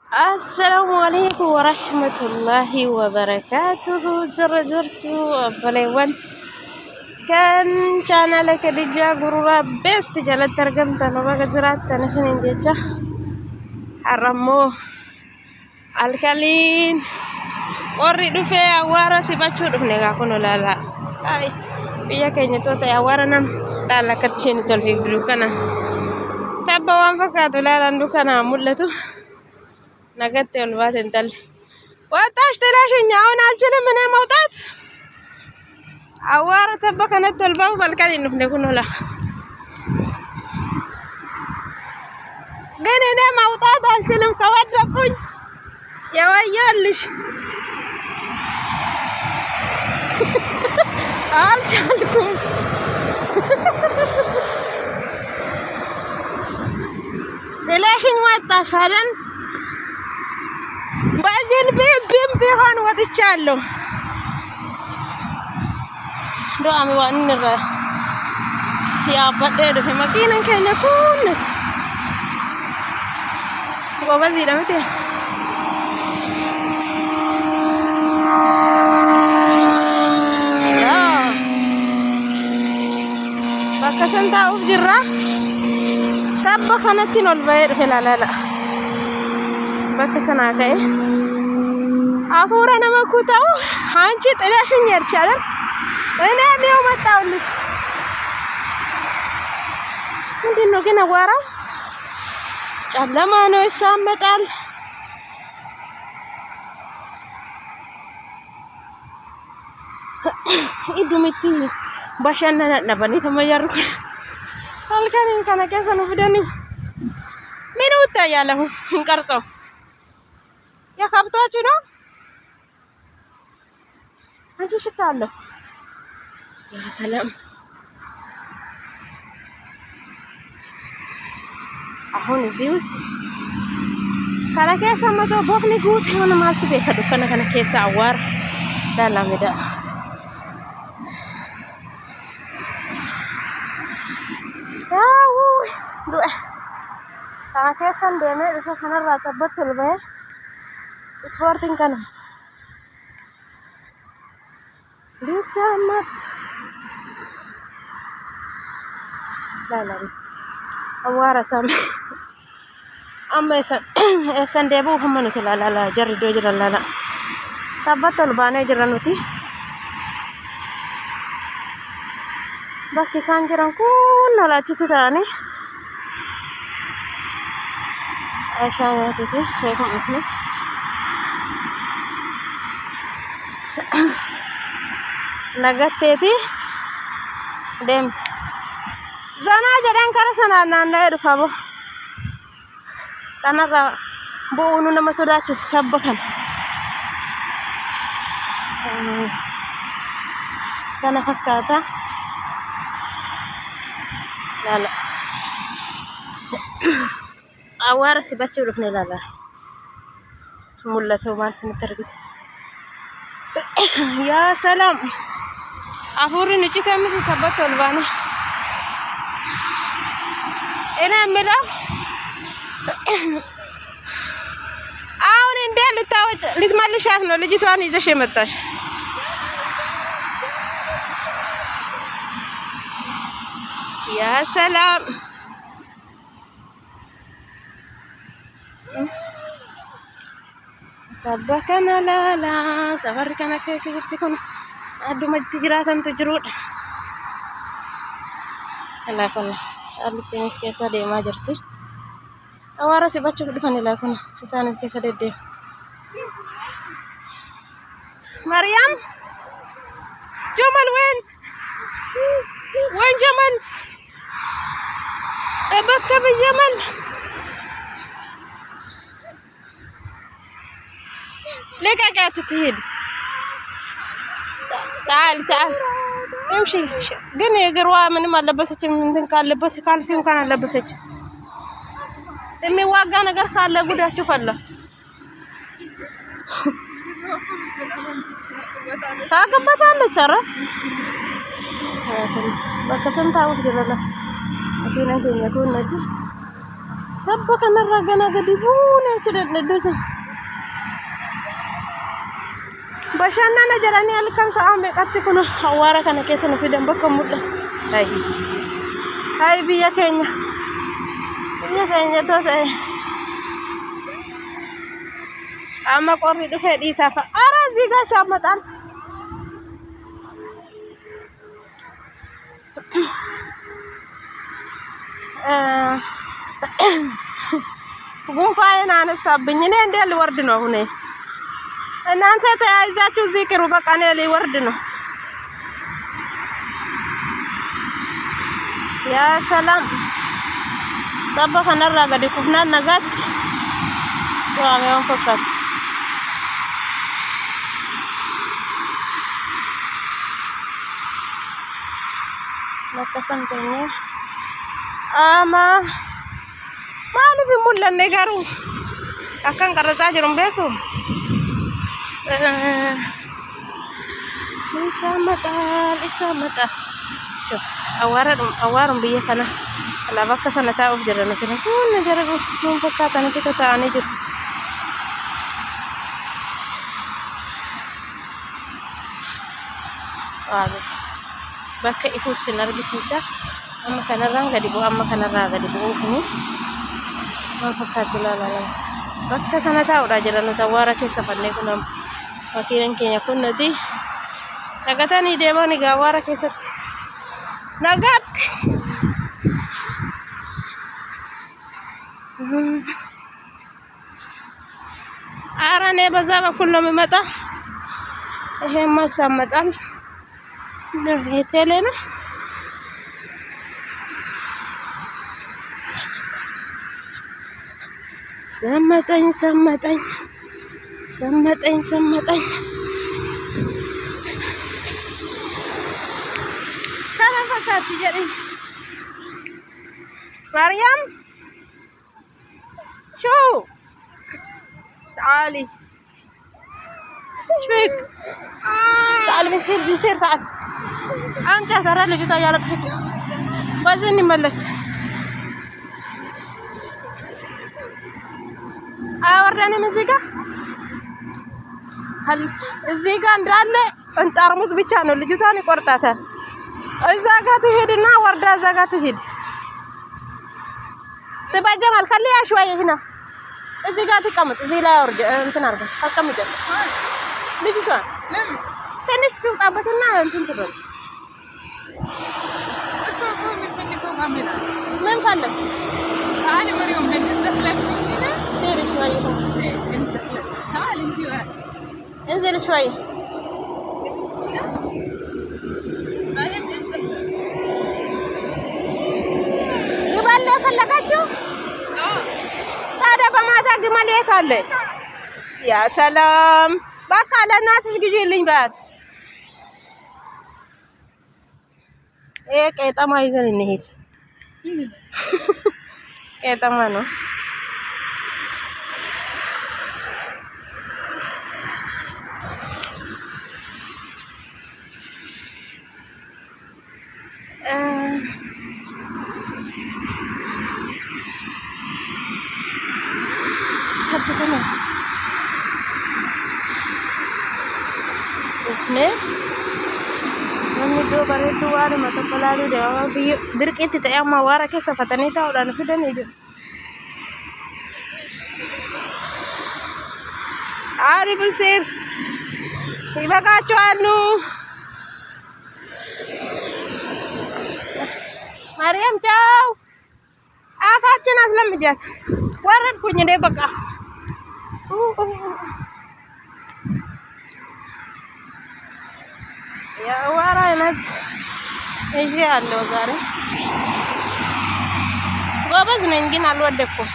السلام عليكم ورحمة الله وبركاته. زرتو بليون كان لك دجا غرورا بست جلت ترجمت انا بقى زرات تنسين دجا حرمو الكالين وريدو في awara si bacu nega kono lala ay biya kenya tota awara nam lala katchini tol fi dukana tabba wan fakatu lala dukana mullatu نقدت الوقت انتل واتاش تلاشي نعون الجلم من موضات عوارة تبقى نت الباب فالكان انه نكون لا بين انا موضات الجلم كواد ركوج يا ويالش الجلكم تلاشي واتاش هذا بعدين بيم بيهان واتشالو دو امي وانر يا بدر في مكينه كان يكون بابا زيدا متى لا بكسن تاوف جرا تبا كانت البير في لا بكسنا كاي افورنا ما كوتاو አንቺ ጥላሽኝ ይርሻላል እኔ ነው መጣውልሽ ምንድነው ግን አዋራው ጨለማ ነው ይሳመጣል ኢዱሚቲ ባሻናና ነበር ተመያርኩ አልካን ከነከሰ ነው ፍደኒ ምን ወጣያለሁ እንቀርጸው የከብቶቹ ነው አንቺ ሽታለሁ ያ ሰላም አሁን እዚህ ውስጥ ከነከሰ መቶ ቦፍኒ ጉት ሆነ ማለት በከዱ ከነከሰ አዋር ዳላምዳ አው ዱአ ከነከሰ እንደነ ከነራተበት ልበ ስፖርቲንግ ከነ ሊሰማት ላላ አዋራ ሰም አመሰ ሰንደቡ ሆመኑ ተላላላ ጀርዶ ጀራላላ ታባተል ባኔ ጀራኑቲ ባኪ ሳንጀራን ኩናላቺ ተታኔ አሻያቲ ከኮምት nagateeti dem zana jadan karasana nanda irfabo kanara boonu nama sodachi tabbakan kana fakkata lala awara sibachu rufne lala mullato mal sintergis ya salam afuri ንጭት የምትከበት ወልባኔ እኔ ምራው አሁን እንደ ልታወጭ ልትመልሻት ነው ልጅቷን ይዘሽ የመጣሽ ያ ሰላም ተበከና ላላ ሰፈር ከና ከፊክኩን አዱ መት ጅራታን ተጅሩድ አላከላ አልተነስ ከሳ ደማ ጀርቲ አዋራ ሲባቸው ድፈን ላኩና እሳን ከሳ ደደ ማርያም ጀማል ወين جمال ابكى بجمال ليك قاعد تهيد تعال امشي ግን የግሯ ምንም አለበሰችም እንትን ካለበት ካልሲም ካን አለበሰች የሚዋጋ ነገር ካለ ጉዳችሁ ፈላ ታገባታለች አረ በከሰንታው ይደረላ አኪና ገኛ ኮነቲ tabba kanarraa gana gadi buune jedhan iddoo bashannana jedhanii halkan sa'a meeqatti kun awwaara kana keessa nu fidan bakka mul'ata. Hai biyya keenya toota amma qorri dhufee dhiisaa fa'a. Ara zigaa isaa maxaan ጉንፋን አነሳብኝ። እኔ እንደ ልወርድ ነው አሁን። እናንተ ተያይዛችሁ ዚክሩ በቃ እኔ ልወርድ ነው። ያ ሰላም ጠበኸ ነራ ገዲ ኩፍና ነጋት ዋሜውን ፈካት ለከሰንተኛ አማ ማለፍ ሙለን ነገሩ አካን ቀረጻ ጅሩም ቤቱ ይሰመጣል አዋርም ብዬ ከና አላባከ ሰነታ ኦፍ ጀረነ ከና ሁሉ ነገር ነው ፈካታ ነው ተታኔ ጅሩ አለ በከ ኢፉስ ነርግሲሳ አማ ከነራን ገዲቦ አማ ከነራ ገዲቦ ሁኑ ፈካቱላላ በከ ሰነታ ወዳ ጀረነ ተዋራ ከሰፈነ ኩናም Fakiin keenya kun nuti nagatanii deemanii gaawwaara keessatti nagaatti አራኔ በዛ በኩል ነው የሚመጣ። ይሄማ ሳመጣል ለሄቴሌ ነው ሰመጠኝ ተነፈሳት ጀሪ ማርያም شو تعالي ايش فيك تعالي بيصير تعال انت ترى اللي جيت يا لك بزني ملس አወርደን እዚህ ጋር እንዳለ እንጠርሙስ ብቻ ነው ልጅቷን ይቆርጣታል። እዛ ጋር ትሄድና ወርዳ እዛ ጋር ትሄድ ትባጀማል ከለያ شويه هنا እዚህ ጋር ትቀመጥ እዚህ ላይ አውርድ እንትን አርጋ ታስቀምጫለሽ ልጅቷን ለምን ትንሽ ትውጣበትና እንትን ትበል እሱ የምትፈልገው ካሜራ ምን ካለች تعالي مريم هنزلك هنا سيري شويه تعالي انزل شويه ግመል ፈለጋችሁ ታዲያ በማታ ግመል የት አለ? ያ ሰላም በቃ ለእናትሽ ግዢልኝ ባት ቄጠማ ይዘን እንሂድ። ቄጠማ ነው ከብተና उसने do bare to wari mata kalalu de wa birqiti ta amma wara ke safatani ta udan fidan ido ari busir ibagacho anu Mariam ciao afaችን አስለምጃት ወረድኩኝ እንደ በቃ የአዋራ አይነት እሺ ያለው ዛሬ ጎበዝ ነኝ ግን አልወደኩም።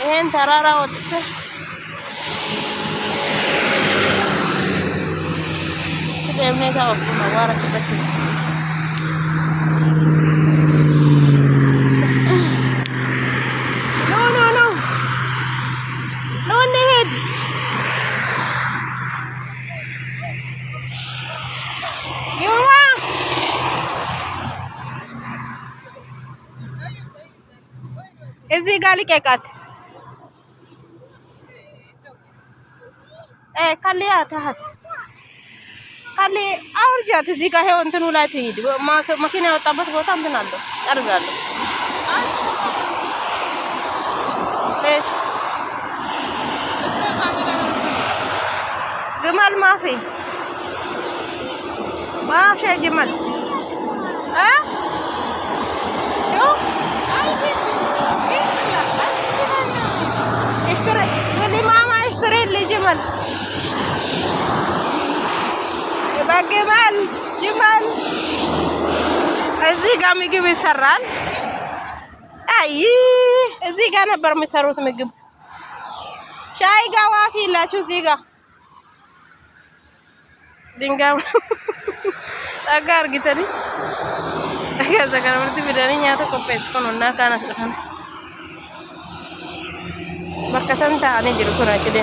ይሄን ተራራ ወጥቼ ከደምኔታ ወጥቶ አዋራ ሲበት እዚህ ጋር ልቀቃት ካሊያ ታህት ካሊ አውርጃት እዚህ ጋር ሄው እንትኑ ላይ ትሂድ መኪና ያወጣበት ቦታ እንትን አለው ጠርጋለሁ جمال ما في جمال شوف اشتري قولي ماما اشتري لي جمل يبقى جمال እዚህ ጋር ምግብ ይሰራል አይ እዚህ ጋር ነበር የሚሰሩት ምግብ ሻይ ጋር ዋፊ ይላችሁ እዚህ ጋር ድንጋይ አጋር ጊተሪ አጋዛ ጋር ወርት ቢደረኛ ተቆፈስ ኮኖና ካናስ ደፈን በከሰንታ አኔ ጅሩ ኩራችደ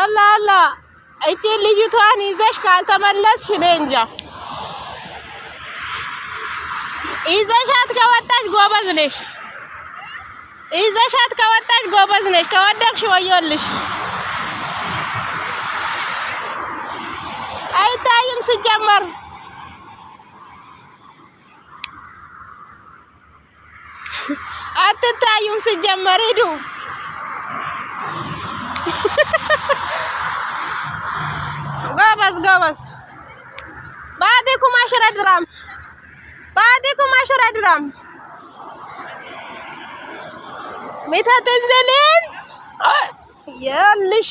አላ እቺ ልጅቷን ይዘሽ ካልተመለስሽ እንጃ ይዘሻት ከወጣሽ ጎበዝ ነሽ ከወደቅሽ ወዮልሽ አይታይም ሲጀመር አትታዩም ሲጀመር ሂዱ ጎበዝ بعدكم 10 درهم بعدكم 10 درهم متى تنزلين يالش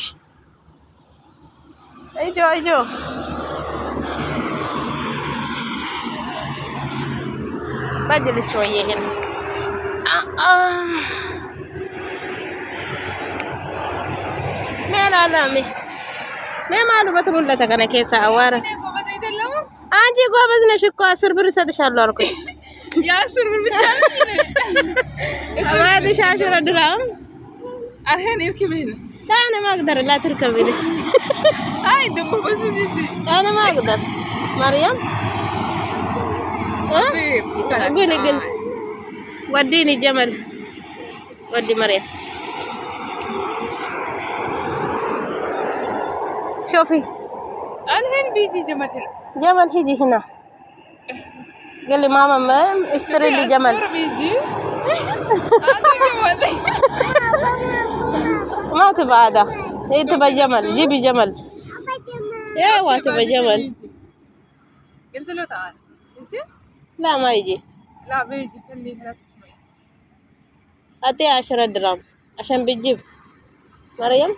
اجوا بجلس شويه هنا مين علامي ما مالو بتقول لك انا كيسه اواره አንቺ ጎበዝ ነሽ እኮ 10 ብር ሰጥሻለሁ አልኩኝ ያ 10 ብር ብቻ ነው አማዲሽ 10 ድራም አርሄን ይርክብኝ انا ما اقدر لا تركبي لي هاي دم بس جدي انا ما اقدر مريم قولي وديني جمل ودي مريم شوفي الحين بيجي جمل هيجي هنا قال لي ماما ما اشتري لي جمل بيجي ما تبغى هذا هي تبغى جمل جيبي جمل ايوه تبغى جمل قلت له تعال ماشي لا ما يجي لا بيجي خليه لا تسمعي هاتي 10 درهم عشان بتجيب مريم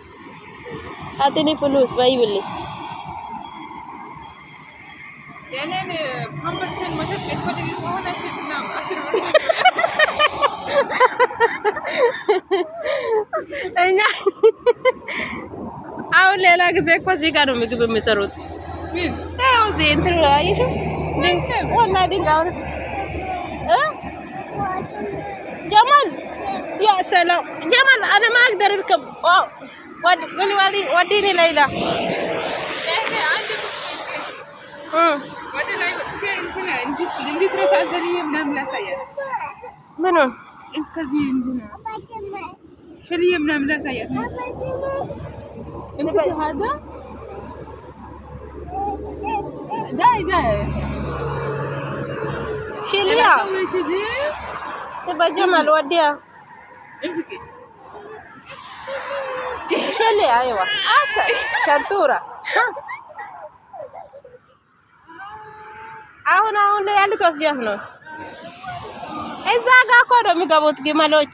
هاتيني فلوس بايبلي يعني محمد كان مشهد بيتفرج هون عشان 10 ብር እኛ አሁን ሌላ ጊዜ እኮ እዚህ ጋር ነው ምግብ የሚሰሩት ያው እዚህ እንትን አይሽ ወላ ድንጋው جمال يا سلام جمال انا ما اقدر اركب وديني ليلى ወደ ላይ ወጥቼ እንዴ ትረሳ ዘልዬ ምናምን ላሳያት ምኑ ከዚህ እንዴ ሸልዬ ምናምን ላሳያት እንዴ هذا جاي شيليا تبى جمل وديها امسكي شيليا ايوه شطوره አሁን ላይ ያሉት ወስጃት ነው እዛ ጋር እኮ ነው የሚገቡት ግመሎች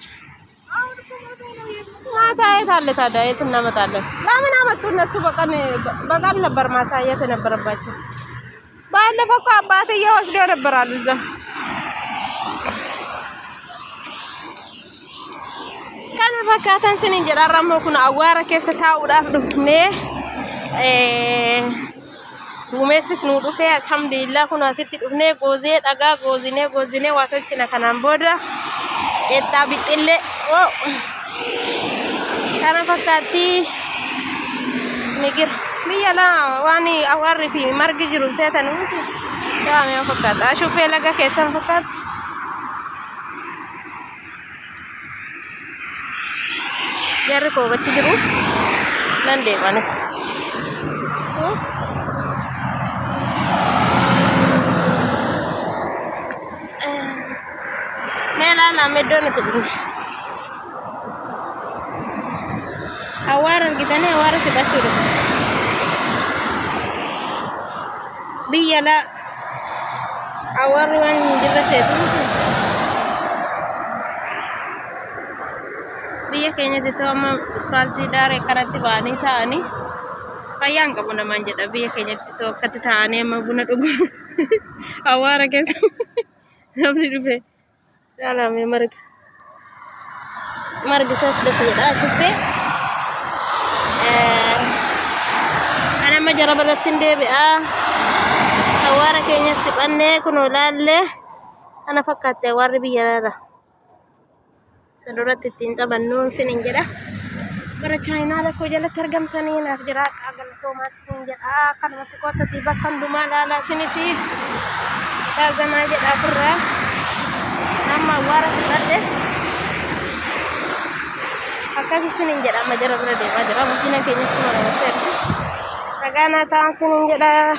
ማታ የት አለ ታዲያ የት እናመጣለን ለምን አመጡ እነሱ በቀን ነበር ማሳየት ነበረባቸው ባለፈው እኮ አባትዬ ወስደው ነበር አሉ እዛ kan fakkaatan sinin jedharamo kun awwaara keessa taa'uudhaaf dhufne Gumeessis nu dhufee alhamdulillah kun asitti dhufnee goozee dhagaa goozinee waa tolchina kanaan booda eettaa bixxillee kana fakkaatti migir biyya laa waan awwaarri fi margi jiru seetan nuti yaa fakkaata ashufee laga keessan fakkaata jarri koo bachi jiru nan deemanis mela na medon itu awaran kita nih awara si bacu biyala awaran jelas itu biya kayaknya itu sama spalti dari karate bani tani payang kamu na manja da biya kayaknya itu katitane ama buna dugo awara kesa namni dupe salam ya marga sas da tidak shufe ana majara balatin debe awara kayaknya sibanne kuno lalle ana fakkatte warri biyala saduratti tinta bannun sinin jedha bara china la ko jala targamtani na jira agal thomas sinin jedha kanumatti qottati bakkan duma lala sinisi ta zama jedha furra amma wara sibatte akasi sinin jedha majara bala de majara mungkin kayaknya cuma ser ragana ta sinin jedha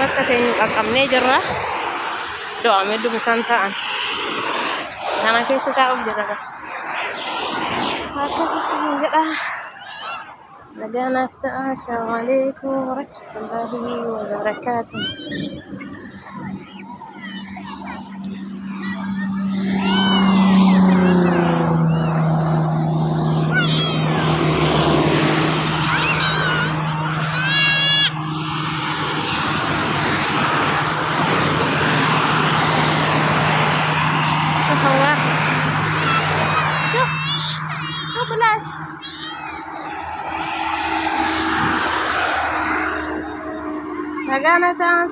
bakka tayni qakamne jirra do amedu musantaan Nana kayak suka udah aku enggak lagi nafta. Assalamualaikum warahmatullahi wabarakatuh. Nagana tayo